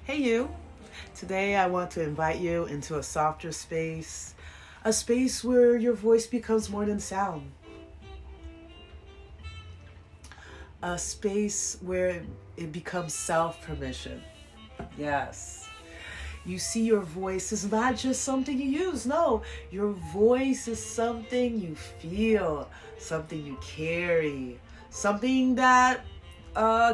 Hey you! Today I want to invite you into a softer space, a space where your voice becomes more than sound, a space where it becomes self-permission. Yes. You see, your voice is not just something you use. No, your voice is something you feel, something you carry, something that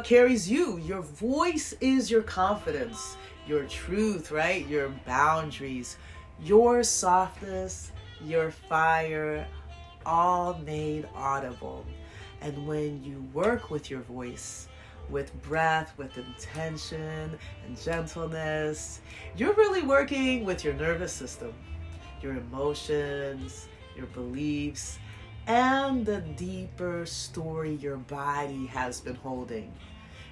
carries you. Your voice is your confidence, your truth, right? Your boundaries, your softness, your fire, all made audible. And when you work with your voice, with breath, with intention and gentleness, you're really working with your nervous system, your emotions, your beliefs, and the deeper story your body has been holding.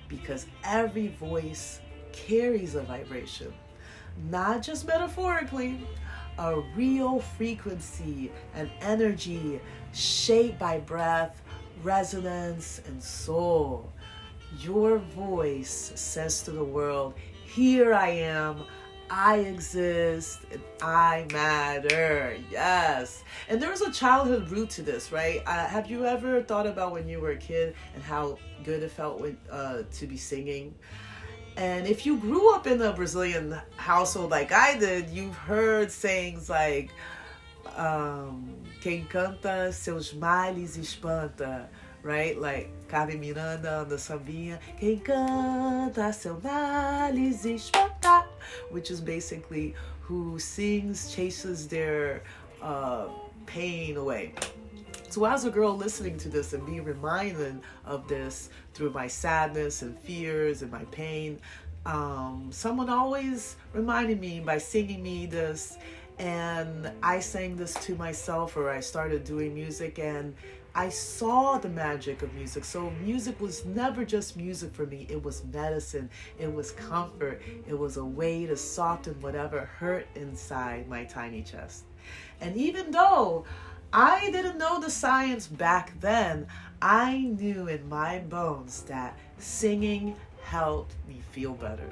Because every voice carries a vibration, not just metaphorically, a real frequency and energy shaped by breath, resonance, and soul. Your voice says to the world, here I am, I exist, and I matter. Yes. And there's a childhood root to this, right? Have you ever thought about when you were a kid and how good it felt to be singing? And if you grew up in a Brazilian household like I did, you've heard sayings like, quem canta seus males espanta, right? Like Carmen Miranda on the sambinha, quem canta seus males espanta, which is basically who sings chases their pain away. So as a girl listening to this and being reminded of this through my sadness and fears and my pain, someone always reminded me by singing me this, and I sang this to myself, or I started doing music, and I saw the magic of music. So music was never just music for me. It was medicine. It was comfort. It was a way to soften whatever hurt inside my tiny chest. And even though I didn't know the science back then, I knew in my bones that singing helped me feel better.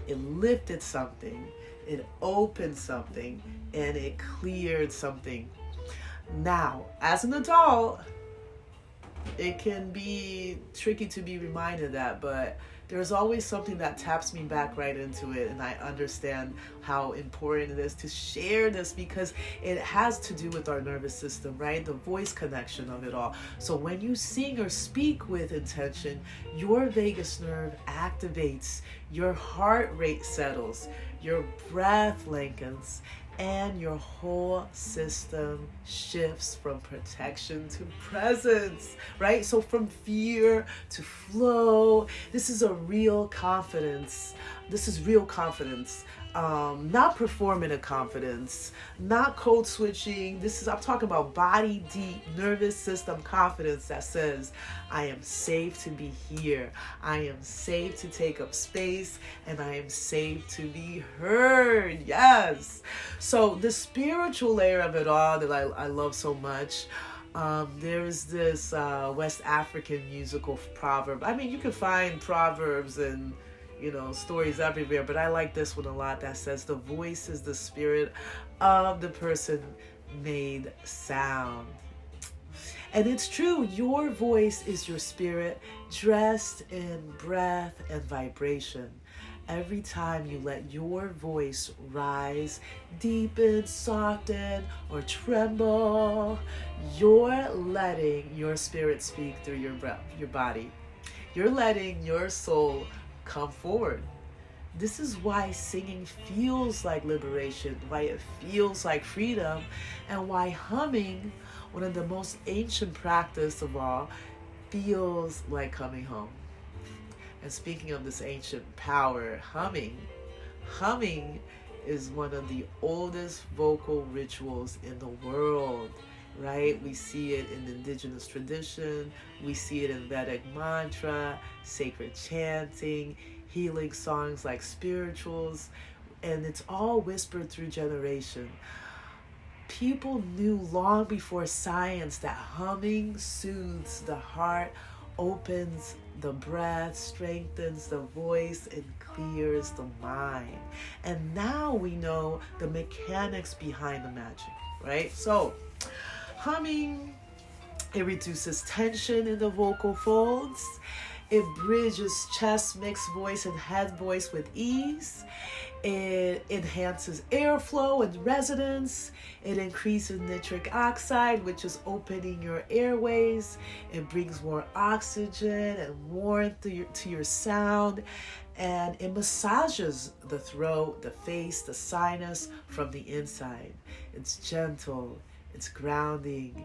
It lifted something, it opened something, and it cleared something. Now, as an adult, it can be tricky to be reminded of that, but there's always something that taps me back right into it, and I understand how important it is to share this because it has to do with our nervous system, right? The voice connection of it all. So when you sing or speak with intention, your vagus nerve activates, your heart rate settles, your breath lengthens, and your whole system shifts from protection to presence, right? So from fear to flow. This is a real confidence. This is real confidence. Not performative confidence, not code switching. I'm talking about body deep nervous system confidence that says, I am safe to be here. I am safe to take up space, and I am safe to be heard. Yes. So the spiritual layer of it all that I love so much. There's this West African musical proverb. I mean, you can find proverbs and stories everywhere, but I like this one a lot that says the voice is the spirit of the person made sound. And it's true, your voice is your spirit dressed in breath and vibration. Every time you let your voice rise, deepen, soften, or tremble, you're letting your spirit speak through your breath, your body. You're letting your soul come forward. This is why singing feels like liberation, why it feels like freedom, and why humming, one of the most ancient practice of all, feels like coming home. And speaking of this ancient power, humming is one of the oldest vocal rituals in the world, right? We see it in indigenous tradition, we see it in Vedic mantra, sacred chanting, healing songs like spirituals, and it's all whispered through generation. People knew long before science that humming soothes the heart, opens the breath strengthens the voice and clears the mind. And now we know the mechanics behind the magic, right? So, humming, it reduces tension in the vocal folds. It bridges chest, mixed voice, and head voice with ease. It enhances airflow and resonance. It increases nitric oxide, which is opening your airways. It brings more oxygen and warmth to your sound. And it massages the throat, the face, the sinus from the inside. It's gentle, it's grounding,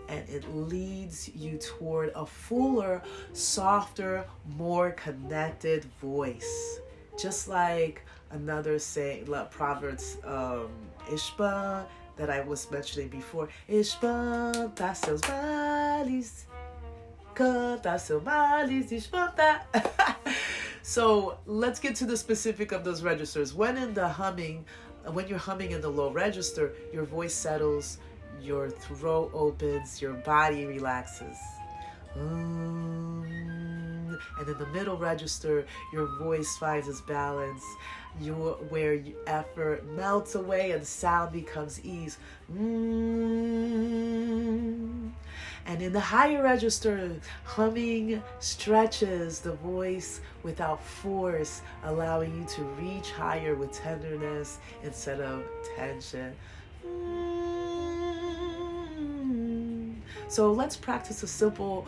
and it leads you toward a fuller, softer, more connected voice. Just like another saying, like Proverbs, Ishba, that I was mentioning before. Espanta seus males, canta seus males, espanta. So let's get to the specific of those registers. When you're humming in the low register, your voice settles, your throat opens, your body relaxes. And in the middle register, your voice finds its balance, where effort melts away and sound becomes ease. And in the higher register, humming stretches the voice without force, allowing you to reach higher with tenderness instead of tension. So let's practice a simple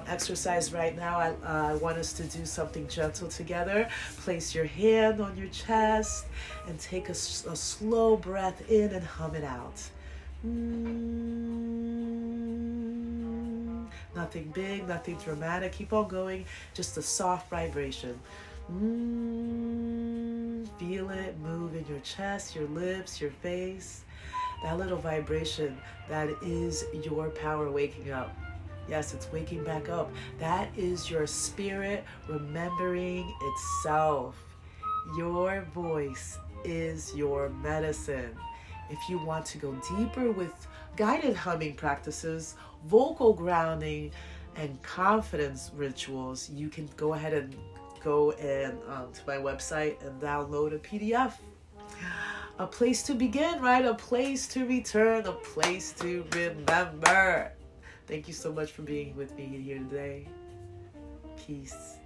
exercise right now. I want us to do something gentle together. Place your hand on your chest and take a slow breath in and hum it out. Nothing big, nothing dramatic. Keep on going. Just a soft vibration. Feel it move in your chest, your lips, your face. That little vibration, that is your power waking up. Yes, it's waking back up. That is your spirit remembering itself. Your voice is your medicine. If you want to go deeper with guided humming practices, vocal grounding, and confidence rituals, you can go ahead and go to my website and download a PDF. A place to begin, right? A place to return, a place to remember. Thank you so much for being with me here today. Peace.